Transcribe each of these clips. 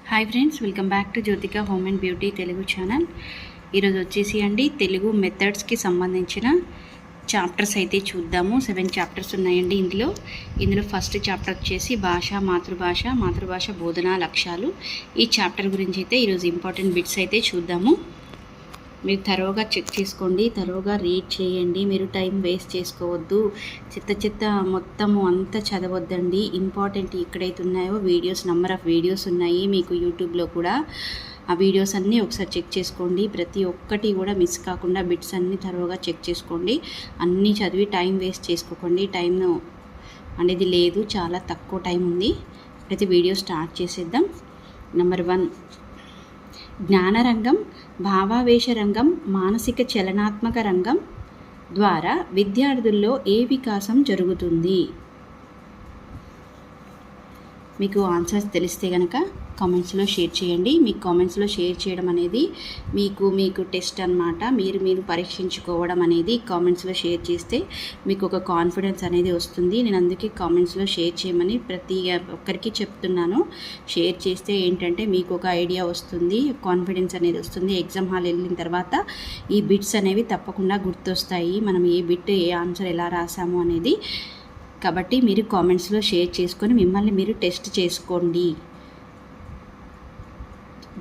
Hi friends, welcome back to Jyothika home and beauty Telugu channel. ఈరోజు వచ్చేసి తెలుగు మెథడ్స్కి సంబంధించిన చాప్టర్స్ అయితే చూద్దాము. 7 చాప్టర్స్ ఉన్నాయండి ఇందులో ఫస్ట్ చాప్టర్ వచ్చేసి మాతృభాష బోధనా లక్ష్యాలు. ఈ చాప్టర్ గురించి అయితే ఈరోజు ఇంపార్టెంట్ బిట్స్ అయితే చూద్దాము. మీరు తరోగా చెక్ చేసుకోండి, తరోగా రీడ్ చేయండి. మీరు టైం వేస్ట్ చేసుకోవద్దు, చెత్త మొత్తము అంతా చదవద్దండి. ఇంపార్టెంట్ ఎక్కడైతే ఉన్నాయో నెంబర్ ఆఫ్ వీడియోస్ ఉన్నాయి మీకు యూట్యూబ్లో కూడా. ఆ వీడియోస్ అన్నీ ఒకసారి చెక్ చేసుకోండి. ప్రతి ఒక్కటి కూడా మిస్ కాకుండా బిట్స్ అన్నీ తరోగా చెక్ చేసుకోండి. అన్నీ చదివి టైం వేస్ట్ చేసుకోకండి. టైం అనేది లేదు, చాలా తక్కువ టైం ఉంది. ప్రతి వీడియో స్టార్ట్ చేసేద్దాం. నెంబర్ 1, జ్ఞానరంగం, భావావేశ రంగం, మానసిక చలనాత్మక రంగం ద్వారా విద్యార్థుల్లో ఏ వికాసం జరుగుతుంది? మీకు ఆన్సర్స్ తెలిస్తే కనుక కామెంట్స్లో షేర్ చేయండి. మీకు కామెంట్స్లో షేర్ చేయడం అనేది మీకు టెస్ట్ అన్నమాట. మీరు పరీక్షించుకోవడం అనేది కామెంట్స్లో షేర్ చేస్తే మీకు ఒక కాన్ఫిడెన్స్ అనేది వస్తుంది. నేను అందుకే కామెంట్స్లో షేర్ చేయమని ప్రతి ఒక్కరికి చెప్తున్నాను. షేర్ చేస్తే ఏంటంటే మీకు ఒక ఐడియా వస్తుంది, కాన్ఫిడెన్స్ అనేది వస్తుంది. ఎగ్జామ్ హాల్ వెళ్ళిన తర్వాత ఈ బిట్స్ అనేవి తప్పకుండా గుర్తొస్తాయి, మనం ఏ బిట్ ఏ ఆన్సర్ ఎలా రాసాము అనేది. కాబట్టి మీరు కామెంట్స్లో షేర్ చేసుకొని మిమ్మల్ని మీరు టెస్ట్ చేసుకోండి.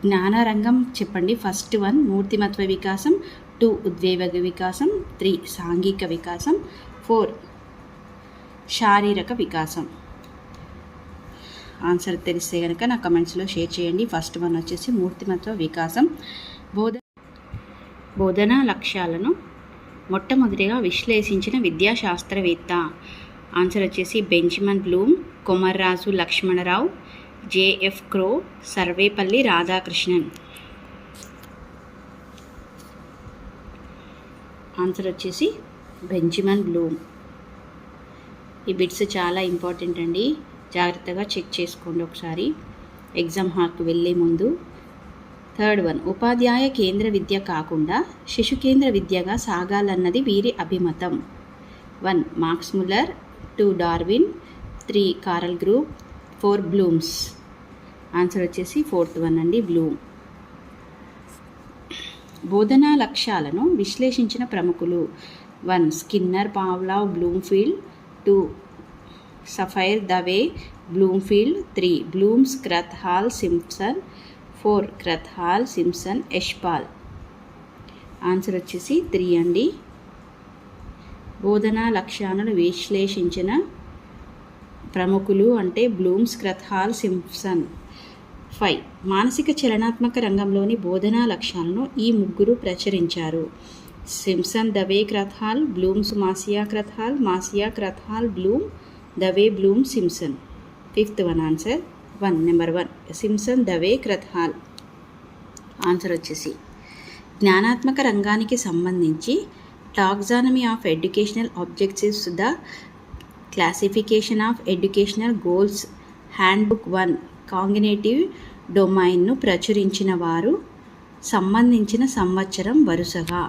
జ్ఞానరంగం చెప్పండి. ఫస్ట్ 1 మూర్తిమత్వ వికాసం, 2 ఉద్వేగ వికాసం, 3 సాంఘిక వికాసం, 4 శారీరక వికాసం. ఆన్సర్ తెలిస్తే కనుక నా కమెంట్స్లో షేర్ చేయండి. ఫస్ట్ 1 వచ్చేసి మూర్తిమత్వ వికాసం. బోధనా లక్ష్యాలను మొట్టమొదటిగా విశ్లేషించిన విద్యాశాస్త్రవేత్త. ఆన్సర్ వచ్చేసి Benjamin Bloom, Komarraju Lakshmanarao, JF Crow, Sarvepalli Radhakrishnan. Answer వచ్చేసి బెంజమిన్ బ్లూమ్. ఈ బిట్స్ చాలా ఇంపార్టెంట్ అండి, జాగ్రత్తగా చెక్ చేసుకోండి ఒకసారి ఎగ్జామ్ హాల్కి వెళ్ళే ముందు. థర్డ్ 1, ఉపాధ్యాయ కేంద్ర విద్య కాకుండా శిశు కేంద్ర విద్యగా సాగాలన్నది వీరి అభిమతం. 1 Max Muller, 2 Darwin, 3 Karl Groos, 4 Bloom's. Answer వచ్చేసి 4th 1 అండి, బ్లూమ్. బోధనా లక్ష్యాలను విశ్లేషించిన ప్రముఖులు. 1 Skinner, Pavlov, Bloomfield, 2 Sapir, Dave, Bloomfield, 3 Blooms, Krathwohl, Simpson, 4 Krathwohl, Simpson, ఎష్పాల్. ఆన్సర్ వచ్చేసి 3 అండి. బోధనా లక్ష్యాలను విశ్లేషించిన ప్రముఖులు అంటే బ్లూమ్స్, క్రత్హాల్, సింప్సన్. 5 మానసిక చలనాత్మక రంగంలోని బోధనా లక్ష్యాలను ఈ ముగ్గురు ప్రచురించారు. Simpson, Dave, Krathwohl, Blooms, Masia, Krathwohl, Masia, Krathwohl, Bloom, Dave, Bloom, Simpson. 5th 1 answer number 1 Simpson, Dave, Krathwohl. Answer వచ్చేసి జ్ఞానాత్మక రంగానికి సంబంధించి taxonomy of educational objectives, the classification of educational goals, handbook 1 cognitive డొమైన్ను ప్రచురించిన వారు సంబంధించిన సంవత్సరం వరుసగా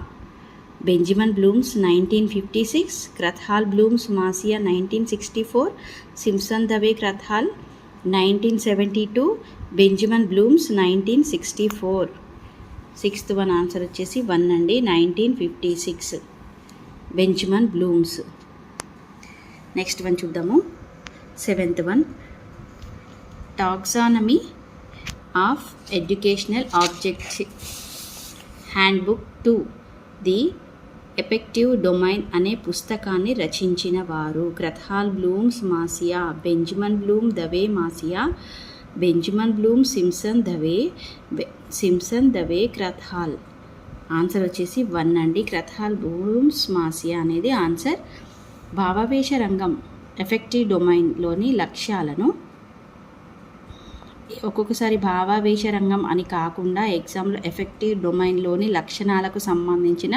Benjamin Blooms 1956, Krathwohl, Blooms, Masia 1964, Simpson, Dave, Krathwohl 1972, Benjamin Blooms 1964. 6th 1 answer వచ్చేసి 1 అండి, 1956 బెంజమిన్ బ్లూమ్స్. నెక్స్ట్ 1 చూద్దాము. 7th 1 taxonomy of educational objects, handbook 2 the affective domain అనే పుస్తకాన్ని రచించిన వారు Krathwohl, Blooms, Masia. Benjamin Bloom, Dave, Masia. Benjamin Bloom, Simpson, Dave, Krathwohl. Answer వచ్చేసి 1 అండి, క్రత్హాల్, Blooms, మాసియా అనేది ఆన్సర్. భావావేశ రంగం ఎఫెక్టివ్ డొమైన్లోని లక్ష్యాలను ఒక్కొక్కసారి భావావేశ రంగం అని కాకుండా ఎగ్జామ్లో ఎఫెక్టివ్ డొమైన్లోని లక్షణాలకు సంబంధించిన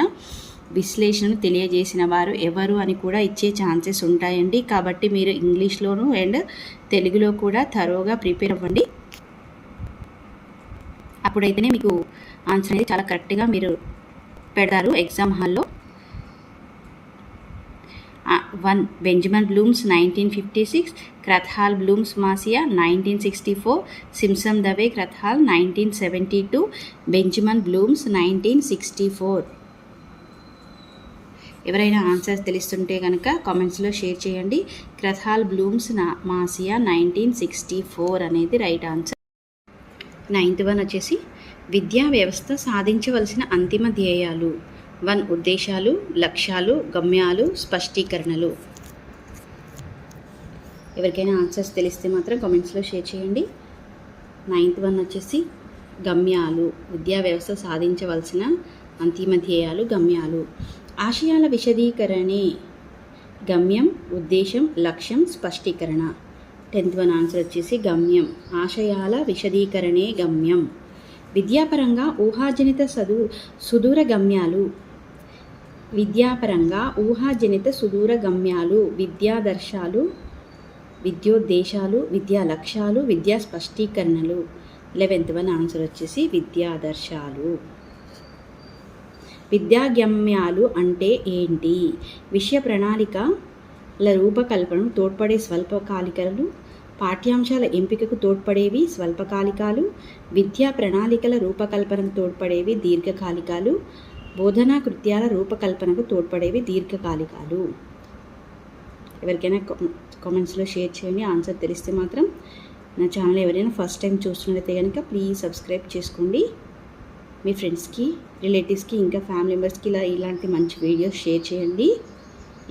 విశ్లేషణను తెలియజేసిన వారు ఎవరు అని కూడా ఇచ్చే ఛాన్సెస్ ఉంటాయండి. కాబట్టి మీరు ఇంగ్లీష్లోను అండ్ తెలుగులో కూడా తరోగా ప్రిపేర్ అవ్వండి. అప్పుడైతేనే మీకు ఆన్సర్ అనేది చాలా కరెక్ట్గా మీరు పెడతారు ఎగ్జామ్ హాల్లో. 1 Benjamin Blooms 1956, Krathwohl Blooms Masia 1964, Simpson Dave Krathwohl 1972, Benjamin Blooms 1964. ఎవరైనా ఆన్సర్స్ తెలుస్తుంటే కనుక కామెంట్స్లో షేర్ చేయండి. క్రత్హాల్ బ్లూమ్స్ మాసియా 1964 అనేది రైట్ ఆన్సర్. 9th వన్ వచ్చేసి విద్యా వ్యవస్థ సాధించవలసిన అంతిమ ధ్యేయాలు. 1 ఉద్దేశాలు, లక్ష్యాలు, గమ్యాలు, స్పష్టీకరణలు. ఎవరికైనా ఆన్సర్స్ తెలిస్తే మాత్రం కామెంట్స్లో షేర్ చేయండి. 9th వన్ వచ్చేసి గమ్యాలు, విద్యా వ్యవస్థ సాధించవలసిన అంతిమ ధ్యేయాలు, గమ్యాలు. ఆశయాల విశదీకరణే గమ్యం, ఉద్దేశం, లక్ష్యం, స్పష్టీకరణ. 10th వన్ ఆన్సర్ వచ్చేసి గమ్యం, ఆశయాల విశదీకరణే గమ్యం. విద్యాపరంగా ఊహాజనిత సుదూర గమ్యాలు. విద్యాపరంగా ఊహాజనిత సుదూర గమ్యాలు, విద్యాదర్శాలు, విద్యోద్దేశాలు, విద్యా లక్ష్యాలు, విద్యా స్పష్టీకరణలు. 11th వన్ ఆన్సర్ వచ్చేసి విద్యాదర్శాలు. విద్యాగమ్యాలు అంటే ఏంటి? విషయ ప్రణాళికల రూపకల్పనకు తోడ్పడే స్వల్పకాలికలు, పాఠ్యాంశాల ఎంపికకు తోడ్పడేవి స్వల్పకాలికాలు, విద్యా ప్రణాళికల రూపకల్పనకు తోడ్పడేవి దీర్ఘకాలికాలు, బోధనా కృత్యాల రూపకల్పనకు తోడ్పడేవి దీర్ఘకాలికాలు. ఎవరికైనా కామెంట్స్లో షేర్ చేయండి. ఆన్సర్ తెలిస్తే మాత్రం. నా ఛానల్ ఎవరైనా ఫస్ట్ టైం చూస్తున్నట్లయితే కనుక ప్లీజ్ సబ్స్క్రైబ్ చేసుకోండి. మీ ఫ్రెండ్స్కి, రిలేటివ్స్కి, ఇంకా ఫ్యామిలీ మెంబర్స్కి ఇలాంటి మంచి వీడియోస్ షేర్ చేయండి.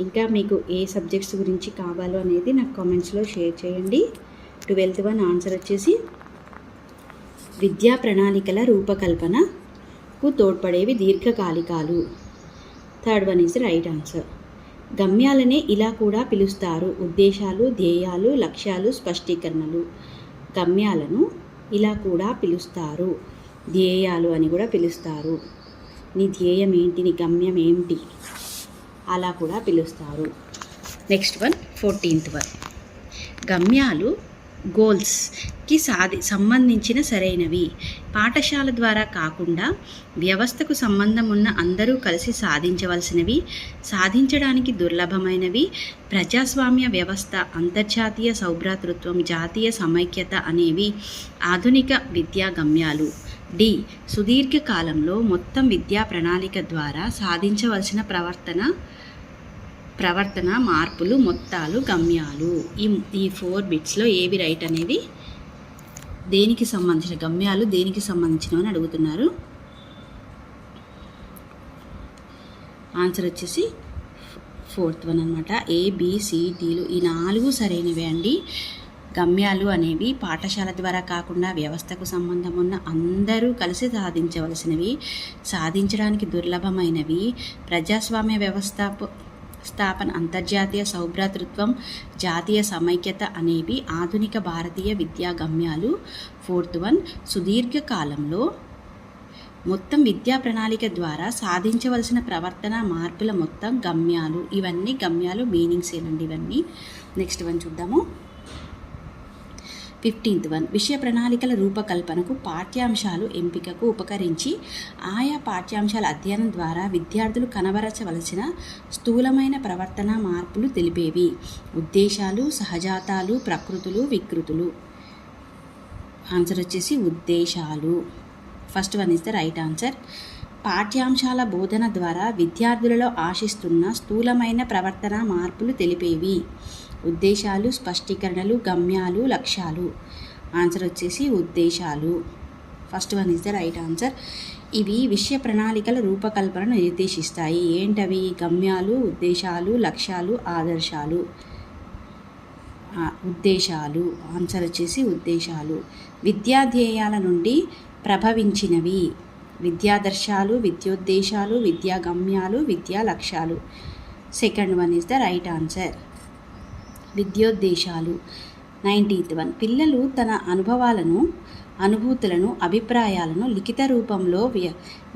ఇంకా మీకు ఏ సబ్జెక్ట్స్ గురించి కావాలో అనేది నాకు కామెంట్స్లో షేర్ చేయండి. 12th వన్ ఆన్సర్ వచ్చేసి విద్యా ప్రణాళికల రూపకల్పనకు తోడ్పడేవి దీర్ఘకాలికాలు. 3rd one is right answer. గమ్యాలనే ఇలా కూడా పిలుస్తారు. ఉద్దేశాలు, ధ్యేయాలు, లక్ష్యాలు, స్పష్టీకరణలు. గమ్యాలను ఇలా కూడా పిలుస్తారు, ధ్యేయాలు అని కూడా పిలుస్తారు. నీ ధ్యేయం ఏంటి, నీ గమ్యం ఏంటి, అలా కూడా పిలుస్తారు. Next one 14th one. గమ్యాలు గోల్స్కి సంబంధించిన సరైనవి. పాఠశాల ద్వారా కాకుండా వ్యవస్థకు సంబంధం ఉన్న అందరూ కలిసి సాధించవలసినవి, సాధించడానికి దుర్లభమైనవి, ప్రజాస్వామ్య వ్యవస్థ, అంతర్జాతీయ సౌభ్రాతృత్వం, జాతీయ సమైక్యత అనేవి ఆధునిక విద్యా గమ్యాలు. డి. సుదీర్ఘకాలంలో మొత్తం విద్యా ప్రణాళిక ద్వారా సాధించవలసిన ప్రవర్తన మార్పులు, మొత్తాలు, గమ్యాలు. ఈ 4 బిట్స్లో ఏవి రైట్ అనేది, దేనికి సంబంధించిన గమ్యాలు దేనికి సంబంధించినవి అని అడుగుతున్నారు. ఆన్సర్ వచ్చేసి 4th వన్ అనమాట. ABCDలు ఈ 4 సరైనవే అండి. గమ్యాలు అనేవి పాఠశాల ద్వారా కాకుండా వ్యవస్థకు సంబంధం ఉన్న అందరూ కలిసి సాధించవలసినవి, సాధించడానికి దుర్లభమైనవి, ప్రజాస్వామ్య స్థాపన, అంతర్జాతీయ సౌభ్రాతృత్వం, జాతీయ సమైక్యత అనేవి ఆధునిక భారతీయ విద్యా గమ్యాలు. 4th వన్ సుదీర్ఘకాలంలో మొత్తం విద్యా ప్రణాళిక ద్వారా సాధించవలసిన ప్రవర్తన మార్పుల మొత్తం గమ్యాలు. ఇవన్నీ గమ్యాలు మీనింగ్స్ ఏనండి ఇవన్నీ. నెక్స్ట్ వన్ చూద్దాము. 15th one. విషయ ప్రణాళికల రూపకల్పనకు పాఠ్యాంశాలు ఎంపికకు ఉపకరించి ఆయా పాఠ్యాంశాల అధ్యయనం ద్వారా విద్యార్థులు కనబరచవలసిన స్థూలమైన ప్రవర్తన మార్పులు తెలిపేవి. ఉద్దేశాలు, సహజాతాలు, ప్రకృతులు, వికృతులు. ఆన్సర్ వచ్చేసి ఉద్దేశాలు. First one is the right answer. పాఠ్యాంశాల బోధన ద్వారా విద్యార్థులలో ఆశిస్తున్న స్థూలమైన ప్రవర్తన మార్పులు తెలిపేవి. ఉద్దేశాలు, స్పష్టీకరణలు, గమ్యాలు, లక్ష్యాలు. ఆన్సర్ వచ్చేసి ఉద్దేశాలు. First one is the right answer. ఇవి విషయ ప్రణాళికల రూపకల్పనను నిర్దేశిస్తాయి. ఏంటవి? గమ్యాలు, ఉద్దేశాలు, లక్ష్యాలు, ఆదర్శాలు. ఉద్దేశాలు. ఆన్సర్ వచ్చేసి ఉద్దేశాలు. విద్యాధ్యేయాల నుండి ప్రభవించినవి. విద్యాదర్శాలు, విద్యోద్దేశాలు, విద్యా గమ్యాలు, విద్యా లక్ష్యాలు. Second one is the right answer. విద్యోద్దేశాలు. 19th one. పిల్లలు తన అనుభూతులను, అభిప్రాయాలను లిఖిత రూపంలో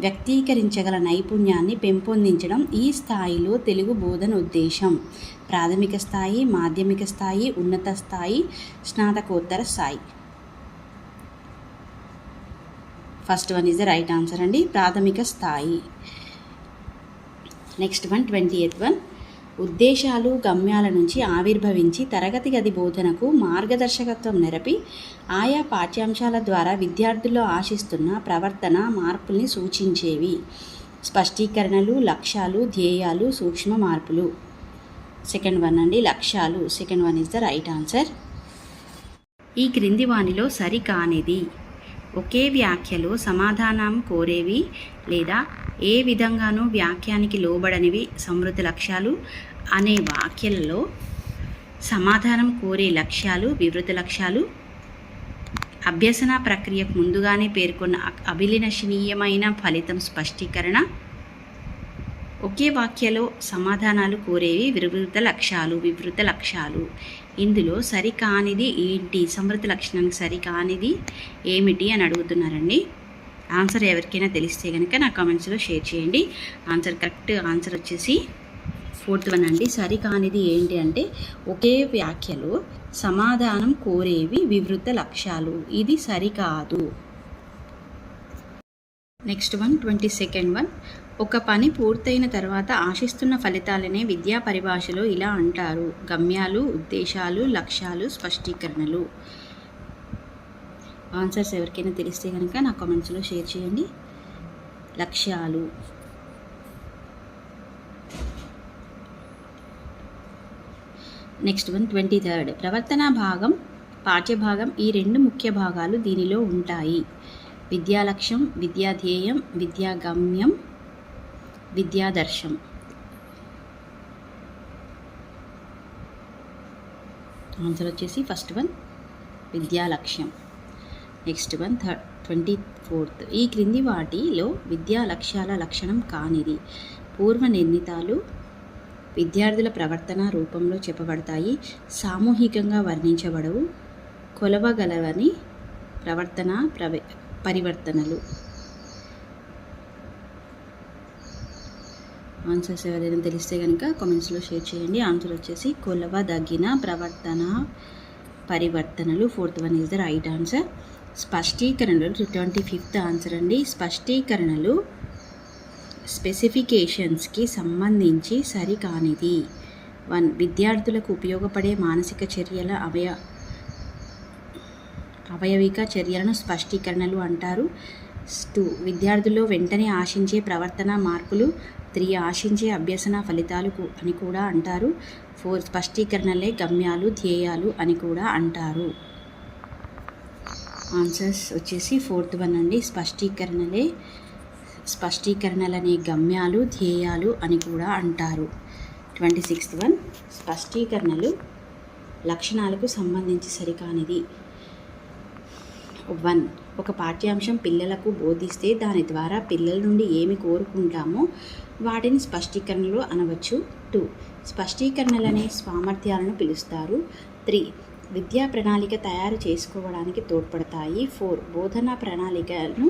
వ్యక్తీకరించగల నైపుణ్యాన్ని పెంపొందించడం ఈ స్థాయిలో తెలుగు బోధన ఉద్దేశం. ప్రాథమిక స్థాయి, మాధ్యమిక స్థాయి, ఉన్నత స్థాయి, స్నాతకోత్తర స్థాయి. First one is the right answer అండి, ప్రాథమిక స్థాయి. Next one 20th one. ఉద్దేశాలు గమ్యాల నుంచి ఆవిర్భవించి తరగతి గది బోధనకు మార్గదర్శకత్వం నెరపి ఆయా పాఠ్యాంశాల ద్వారా విద్యార్థుల్లో ఆశిస్తున్న ప్రవర్తన మార్పుల్ని సూచించేవి. స్పష్టీకరణలు, లక్ష్యాలు, ధ్యేయాలు, సూక్ష్మ మార్పులు. సెకండ్ వన్ అండి, లక్ష్యాలు. Second one is the right answer. ఈ క్రింది వానిలో సరికానిది: ఒకే వ్యాఖ్యలో సమాధానం కోరేవి లేదా ఏ విధంగానూ వ్యాఖ్యానికి లోబడనివి సంవృత లక్ష్యాలు అనే వాక్యాలలో సమాధానం కోరే లక్ష్యాలు వివృత లక్ష్యాలు. అభ్యసన ప్రక్రియకు ముందుగానే పేర్కొన్న అభిలషణీయమైన ఫలితం స్పష్టీకరణ. ఒకే వాక్యలో సమాధానాలు కోరేవి వివృత లక్ష్యాలు వివృత లక్ష్యాలు. ఇందులో సరికానిది ఏంటి? సంవృత లక్షణానికి సరికానిది ఏమిటి అని అడుగుతున్నారండి. ఆన్సర్ ఎవరికైనా తెలిస్తే కనుక నా కామెంట్స్లో షేర్ చేయండి. కరెక్ట్ ఆన్సర్ వచ్చేసి ఫోర్త్ వన్ అండి. సరికానిది ఏంటి అంటే ఒకే వ్యాఖ్యలో సమాధానం కోరేవి వివృత లక్ష్యాలు. ఇది సరికాదు. Next one 22nd one. ఒక పని పూర్తయిన తర్వాత ఆశిస్తున్న ఫలితాలనే విద్యా పరిభాషలో ఇలా అంటారు: గమ్యాలు, ఉద్దేశాలు, లక్ష్యాలు, స్పష్టీకరణలు. ఆన్సర్స్ ఎవరికైనా తెలిస్తే కనుక నా కామెంట్స్లో షేర్ చేయండి. లక్ష్యాలు. Next one 23rd. ప్రవర్తనా భాగం, పాఠ్యభాగం ఈ రెండు ముఖ్య భాగాలు దీనిలో ఉంటాయి: విద్యా లక్ష్యం, విద్యా ధ్యేయం, విద్యా గమ్యం, విద్యాదర్శం. ఆన్సర్ వచ్చేసి ఫస్ట్ వన్ విద్యా లక్ష్యం. Next one 24th. ఈ క్రింది వాటిలో విద్యా లక్ష్యాల లక్షణం కానిది: పూర్వ నిర్ణీతాలు విద్యార్థుల ప్రవర్తన రూపంలో చెప్పబడతాయి, సామూహికంగా వర్ణించబడవు, కొలవగలవని ప్రవర్తన పరివర్తనలు. ఆన్సర్స్ ఎవరైనా తెలిస్తే కనుక కామెంట్స్లో షేర్ చేయండి. ఆన్సర్ వచ్చేసి కొలవదగిన ప్రవర్తన పరివర్తనలు. Fourth one is the right answer. స్పష్టీకరణలు 25th ఆన్సర్ అండి. స్పష్టీకరణలు స్పెసిఫికేషన్స్కి సంబంధించి సరికానిది. 1. విద్యార్థులకు ఉపయోగపడే మానసిక చర్యల అవయవిక చర్యలను స్పష్టీకరణలు అంటారు. 2. విద్యార్థుల్లో వెంటనే ఆశించే ప్రవర్తన మార్పులు. 3. ఆశించే అభ్యసన ఫలితాలు అని కూడా అంటారు. 4. స్పష్టీకరణలే గమ్యాలు, ధ్యేయాలు అని కూడా అంటారు. ఆన్సర్స్ వచ్చేసి ఫోర్త్ వన్ అండి. స్పష్టీకరణలనే గమ్యాలు, ధ్యేయాలు అని కూడా అంటారు. 26th one. స్పష్టీకరణలు లక్షణాలకు సంబంధించి సరికానిది. 1. ఒక పాఠ్యాంశం పిల్లలకు బోధిస్తే దాని ద్వారా పిల్లల నుండి ఏమి కోరుకుంటామో వాటిని స్పష్టీకరణలు అనవచ్చు. 2. స్పష్టీకరణలనే సామర్థ్యాలను పిలుస్తారు. 3. విద్యా ప్రణాళిక తయారు చేసుకోవడానికి తోడ్పడతాయి. 4. బోధనా ప్రణాళికను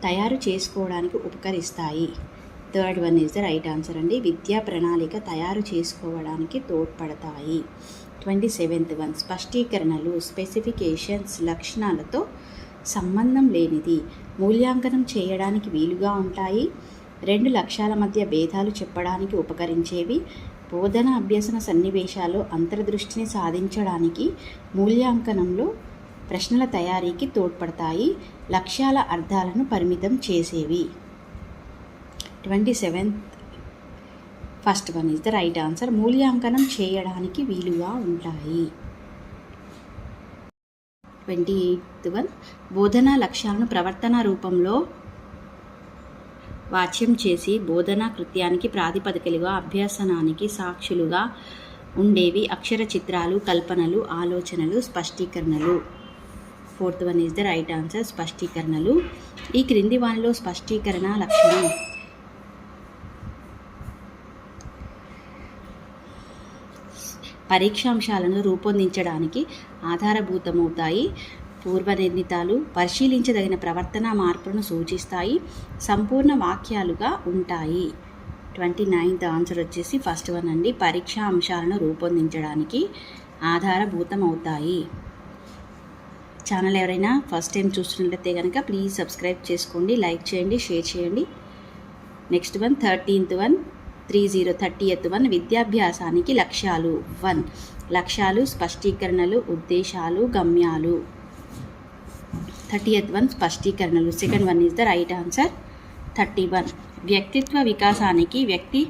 తయారు చేసుకోవడానికి ఉపకరిస్తాయి. Third one is the right answer అండి. విద్యా ప్రణాళిక తయారు చేసుకోవడానికి తోడ్పడతాయి. 27th one. స్పష్టీకరణలు స్పెసిఫికేషన్స్ లక్షణాలతో సంబంధం లేనిది, మూల్యాంకనం చేయడానికి వీలుగా ఉంటాయి, 2 లక్ష్యాల మధ్య భేదాలు చెప్పడానికి ఉపకరించేవి, బోధన అభ్యసన సన్నివేశాల్లో అంతర్దృష్టిని సాధించడానికి, మూల్యాంకనంలో ప్రశ్నల తయారీకి తోడ్పడతాయి, లక్ష్యాల అర్థాలను పరిమితం చేసేవి. 27th first one is the right answer. మూల్యాంకనం చేయడానికి వీలుగా ఉంటాయి. 28th one. బోధనా లక్ష్యాలను ప్రవర్తన రూపంలో వాచ్యం చేసి బోధనా కృత్యానికి ప్రాతిపదికలుగా అభ్యసనానికి సాక్షులుగా ఉండేవి అక్షర చిత్రాలు, కల్పనలు, ఆలోచనలు, స్పష్టీకరణలు. 4th one is the right answer. స్పష్టీకరణలు. ఈ క్రింది వానిలో స్పష్టీకరణ లక్షణం పరీక్షాంశాలను రూపొందించడానికి ఆధారభూతమవుతాయి, పూర్వనిర్ణీతాలు, పరిశీలించదగిన ప్రవర్తన మార్పులను సూచిస్తాయి, సంపూర్ణ వాక్యాలుగా ఉంటాయి. 29th ఆన్సర్ వచ్చేసి ఫస్ట్ వన్ అండి. పరీక్షా అంశాలను రూపొందించడానికి ఆధారభూతమవుతాయి. ఛానల్ ఎవరైనా ఫస్ట్ టైం చూస్తున్నట్లయితే కనుక ప్లీజ్ సబ్స్క్రైబ్ చేసుకోండి, లైక్ చేయండి, షేర్ చేయండి. Next one 13th one. 30th one విద్యాభ్యాసానికి లక్ష్యాలు 1 లక్ష్యాలు, స్పష్టీకరణలు, ఉద్దేశాలు, గమ్యాలు. 30th వన్ స్పష్టీకరణలు. Second one is the right answer. 31 వ్యక్తిత్వ వికాసానికి, వ్యక్తి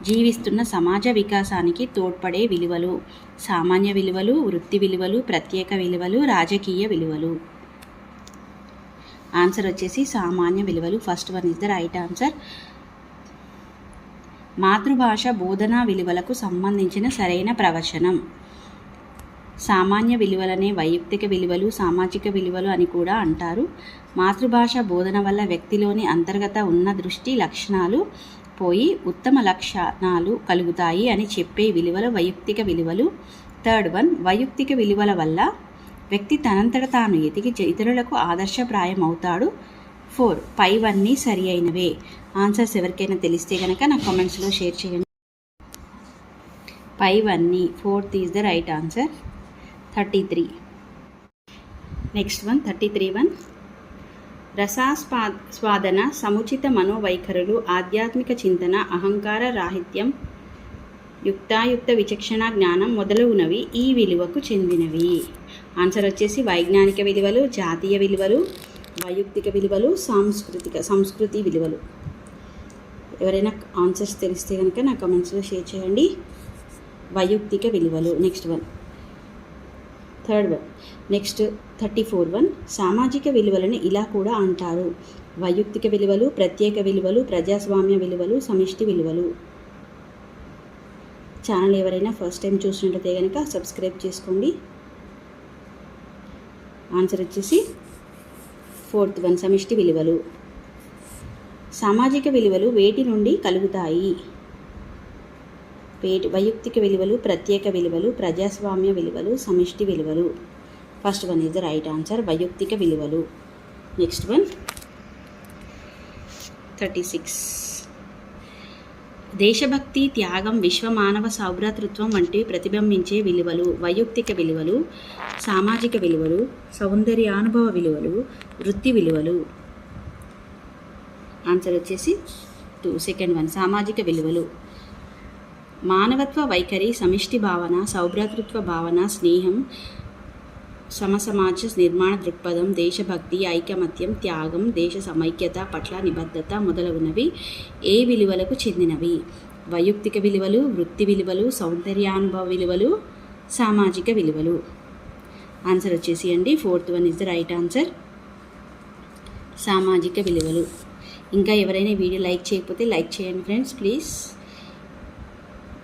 జీవిస్తున్న సమాజ వికాసానికి తోడ్పడే విలువలు. సామాన్య విలువలు, వృత్తి విలువలు, ప్రత్యేక విలువలు, రాజకీయ విలువలు. ఆన్సర్ వచ్చేసి సామాన్య విలువలు. First one is the right answer. మాతృభాష బోధనా విలువలకు సంబంధించిన సరైన ప్రవచనం. సామాన్య విలువలనే వైయక్తిక విలువలు, సామాజిక విలువలు అని కూడా అంటారు. మాతృభాష బోధన వల్ల వ్యక్తిలోని అంతర్గత ఉన్న దృష్టి లక్షణాలు పోయి ఉత్తమ లక్షణాలు కలుగుతాయి అని చెప్పే విలువలు వైయక్తిక విలువలు. థర్డ్ వన్ వైయక్తిక విలువల వల్ల వ్యక్తి తనంతట తాను ఎదిగి ఇతరులకు ఆదర్శప్రాయం అవుతాడు. 4 పైవన్నీ సరి అయినవే. ఆన్సర్స్ ఎవరికైనా తెలిస్తే కనుక నా కామెంట్స్లో షేర్ చేయండి. పైవన్నీ 4th is the right answer. 33 next one 33 one రసాస్వాదన, సముచిత మనోవైఖరులు, ఆధ్యాత్మిక చింతన, అహంకార రాహిత్యం, యుక్తాయుక్త విచక్షణ జ్ఞానం మొదలగునవి ఈ విలువకు చెందినవి. ఆన్సర్ వచ్చేసి వైజ్ఞానిక విలువలు, జాతీయ విలువలు, వైయక్తిక విలువలు, సంస్కృతి విలువలు. ఎవరైనా ఆన్సర్స్ తెలిస్తే కనుక నా కమెంట్స్లో షేర్ చేయండి. వైయక్తిక విలువలు. Next one third one. Next 34 one సామాజిక విలువలను ఇలా కూడా అంటారు. వైయక్తిక విలువలు, ప్రత్యేక విలువలు, ప్రజాస్వామ్య విలువలు, సమిష్టి విలువలు. ఛానల్ ఎవరైనా ఫస్ట్ టైం చూసినట్లయితే కనుక సబ్స్క్రైబ్ చేసుకోండి. ఆన్సర్ వచ్చేసి 4th వన్ సమిష్టి విలువలు. సామాజిక విలువలు వేటి నుండి కలుగుతాయి? వైయక్తిక విలువలు, ప్రత్యేక విలువలు, ప్రజాస్వామ్య విలువలు, సమిష్టి విలువలు. First one is the right answer. వైయక్తిక విలువలు. నెక్స్ట్ వన్ 36 దేశభక్తి, త్యాగం, విశ్వమానవ సౌభ్రాతృత్వం వంటివి ప్రతిబింబించే విలువలు. వైయక్తిక విలువలు, సామాజిక విలువలు, సౌందర్యానుభవ విలువలు, వృత్తి విలువలు. ఆన్సర్ వచ్చేసి 2 సెకండ్ వన్ సామాజిక విలువలు. మానవత్వ వైఖరి, సమిష్టి భావన, సౌభ్రాతృత్వ భావన, స్నేహం, సమసమాజ నిర్మాణ దృక్పథం, దేశభక్తి, ఐకమత్యం, త్యాగం, దేశ సమైక్యత పట్ల నిబద్ధత మొదలగునవి ఏ విలువలకు చెందినవి? వైయక్తిక విలువలు, వృత్తి విలువలు, సౌందర్యానుభవ విలువలు, సామాజిక విలువలు. ఆన్సర్ వచ్చేసి అండి 4th one is the right answer. సామాజిక విలువలు. ఇంకా ఎవరైనా వీడియో లైక్ చేయకపోతే లైక్ చేయండి ఫ్రెండ్స్ ప్లీజ్.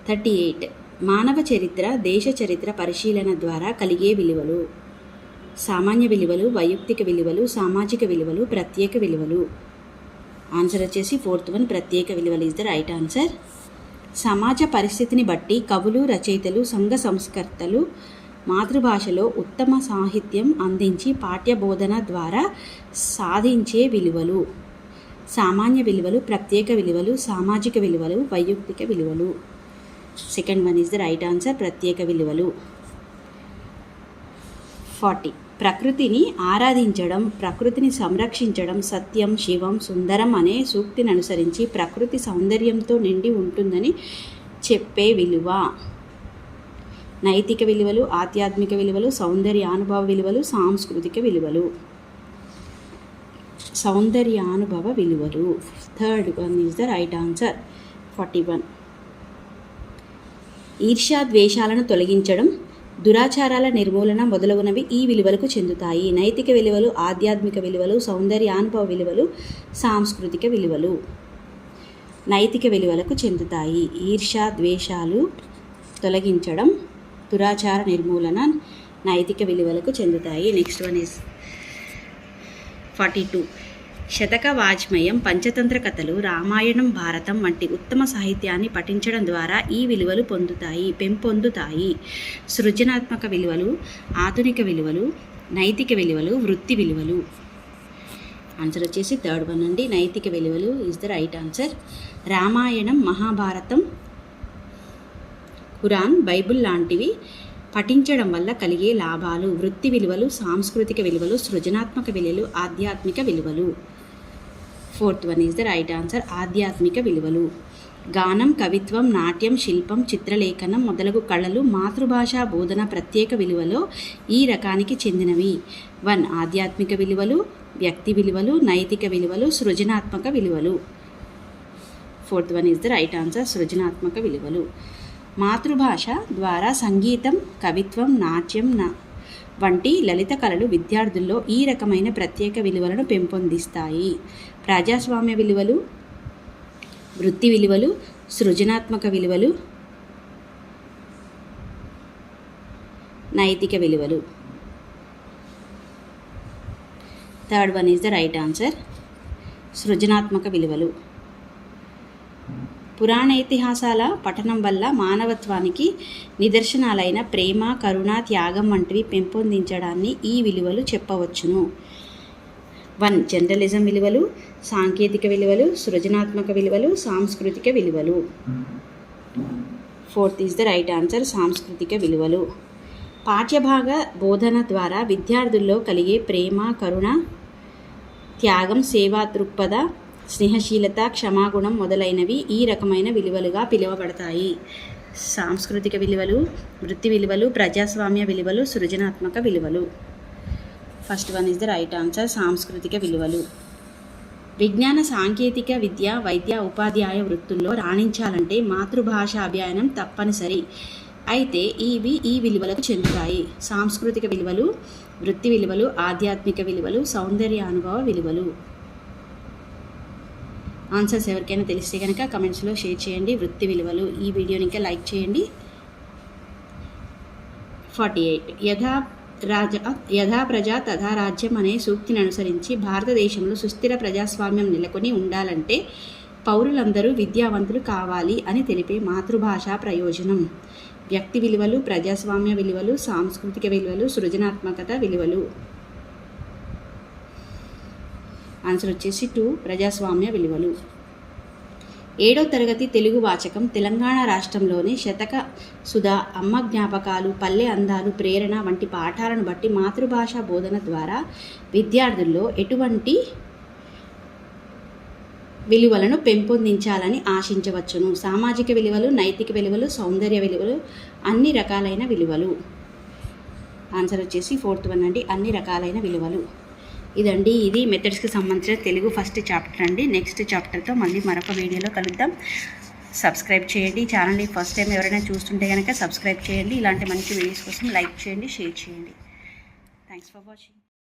38 మానవ చరిత్ర, దేశ చరిత్ర పరిశీలన ద్వారా కలిగే విలువలు. సామాన్య విలువలు, వైయక్తిక విలువలు, సామాజిక విలువలు, ప్రత్యేక విలువలు. ఆన్సర్ వచ్చేసి 4th వన్ ప్రత్యేక విలువలు ఈజ్ ద రైట్ ఆన్సర్. సమాజ పరిస్థితిని బట్టి కవులు, రచయితలు, సంఘ సంస్కర్తలు మాతృభాషలో ఉత్తమ సాహిత్యం అందించి పాఠ్యబోధన ద్వారా సాధించే విలువలు. సామాన్య విలువలు, ప్రత్యేక విలువలు, సామాజిక విలువలు, వైయక్తిక విలువలు. Second one is the right answer. ప్రత్యేక విలువలు. 40 ప్రకృతిని ఆరాధించడం, ప్రకృతిని సంరక్షించడం, సత్యం, శివం, సుందరం అనే సూక్తిని అనుసరించి ప్రకృతి సౌందర్యంతో నిండి ఉంటుందని చెప్పే విలువ. నైతిక విలువలు, ఆధ్యాత్మిక విలువలు, సౌందర్యానుభవ విలువలు, సాంస్కృతిక విలువలు. సౌందర్యానుభవ విలువలు. Third one is the right answer. 41 ఈర్ష్యా ద్వేషాలను తొలగించడం, దురాచారాల నిర్మూలన మొదలగునవి ఈ విలువలకు చెందుతాయి. నైతిక విలువలు, ఆధ్యాత్మిక విలువలు, సౌందర్యానుభవ విలువలు, సాంస్కృతిక విలువలు. నైతిక విలువలకు చెందుతాయి. ఈర్ష్యా ద్వేషాలు తొలగించడం, దురాచార నిర్మూలన నైతిక విలువలకు చెందుతాయి. నెక్స్ట్ వన్ ఈజ్ 42 శతక వాజ్మయం, పంచతంత్ర కథలు, రామాయణం, భారతం వంటి ఉత్తమ సాహిత్యాన్ని పఠించడం ద్వారా ఈ విలువలు పెంపొందుతాయి. సృజనాత్మక విలువలు, ఆధునిక విలువలు, నైతిక విలువలు, వృత్తి విలువలు. ఆన్సర్ వచ్చేసి థర్డ్ వన్ అండి. నైతిక విలువలు is the right answer. Ramayanam, Mahabharatam, Quran, Bible లాంటివి పఠించడం వల్ల కలిగే లాభాలు. వృత్తి విలువలు, సాంస్కృతిక విలువలు, సృజనాత్మక విలువలు, ఆధ్యాత్మిక విలువలు. 4th one is the right answer. ఆధ్యాత్మిక విలువలు. గానం, కవిత్వం, నాట్యం, శిల్పం, చిత్రలేఖనం మొదలగు కళలు మాతృభాషా బోధన ప్రత్యేక విలువలో ఈ రకానికి చెందినవి. 1. ఆధ్యాత్మిక విలువలు, వ్యక్తి విలువలు, నైతిక విలువలు, సృజనాత్మక విలువలు. 4th one is the right answer. సృజనాత్మక విలువలు. మాతృభాష ద్వారా సంగీతం, కవిత్వం, నాట్యం వంటి లలిత కళలు విద్యార్థుల్లో ఈ రకమైన ప్రత్యేక విలువలను పెంపొందిస్తాయి. ప్రజాస్వామ్య విలువలు, వృత్తి విలువలు, సృజనాత్మక విలువలు, నైతిక విలువలు. 3rd one is the right answer. సృజనాత్మక విలువలు. పురాణ ఇతిహాసాల పఠనం వల్ల మానవత్వానికి నిదర్శనాలైన ప్రేమ, కరుణ, త్యాగం వంటివి పెంపొందించడాన్ని ఈ విలువలు చెప్పవచ్చును. 1. జర్నలిజం విలువలు, సాంకేతిక విలువలు, సృజనాత్మక విలువలు, సాంస్కృతిక విలువలు. 4th is the right answer. సాంస్కృతిక విలువలు. పాఠ్యభాగ బోధన ద్వారా విద్యార్థుల్లో కలిగే ప్రేమ, కరుణ, త్యాగం, సేవా దృక్పథ, స్నేహశీలత, క్షమాగుణం మొదలైనవి ఈ రకమైన విలువలుగా పిలువబడతాయి. సాంస్కృతిక విలువలు, వృత్తి విలువలు, ప్రజాస్వామ్య విలువలు, సృజనాత్మక విలువలు. First one is the right answer. సాంస్కృతిక విలువలు. విజ్ఞాన, సాంకేతిక విద్య, వైద్య, ఉపాధ్యాయ వృత్తుల్లో రాణించాలంటే మాతృభాష అధ్యయనం తప్పనిసరి. అయితే ఇవి ఈ విలువలకు చెందుతాయి. సాంస్కృతిక విలువలు, వృత్తి విలువలు, ఆధ్యాత్మిక విలువలు, సౌందర్య అనుభవ విలువలు. ఆన్సర్స్ ఎవరికైనా తెలిస్తే కనుక కమెంట్స్లో షేర్ చేయండి. వృత్తి విలువలు. ఈ వీడియోని ఇంకా లైక్ చేయండి. 48. యథా ప్రజా తథా రాజ్యం అనే సూక్తిని అనుసరించి భారతదేశంలో సుస్థిర ప్రజాస్వామ్యం నెలకొని ఉండాలంటే పౌరులందరూ విద్యావంతులు కావాలి అని తెలిపే మాతృభాషా ప్రయోజనం. వ్యక్తి విలువలు, ప్రజాస్వామ్య విలువలు, సాంస్కృతిక విలువలు, సృజనాత్మకత విలువలు. ఆన్సర్ వచ్చేసి 2. ప్రజాస్వామ్య విలువలు. 7వ తరగతి తెలుగు వాచకం తెలంగాణ రాష్ట్రంలోని శతక సుధా, అమ్మ జ్ఞాపకాలు, పల్లె అందాలు, ప్రేరణ వంటి పాఠాలను బట్టి మాతృభాష బోధన ద్వారా విద్యార్థుల్లో ఎటువంటి విలువలను పెంపొందించాలని ఆశించవచ్చును. సామాజిక విలువలు, నైతిక విలువలు, సౌందర్య విలువలు, అన్ని రకాలైన విలువలు. ఆన్సర్ వచ్చేసి 4th one అండి. అన్ని రకాలైన విలువలు. ఇది మెథడ్స్కి సంబంధించిన తెలుగు ఫస్ట్ చాప్టర్ అండి. నెక్స్ట్ చాప్టర్తో మళ్ళీ మరొక వీడియోలో కలుద్దాం. సబ్స్క్రైబ్ చేయండి. ఛానల్ని ఫస్ట్ టైం ఎవరైనా చూస్తుంటే కనుక సబ్స్క్రైబ్ చేయండి. ఇలాంటి మంచి వీడియోస్ కోసం లైక్ చేయండి, షేర్ చేయండి. Thanks for watching.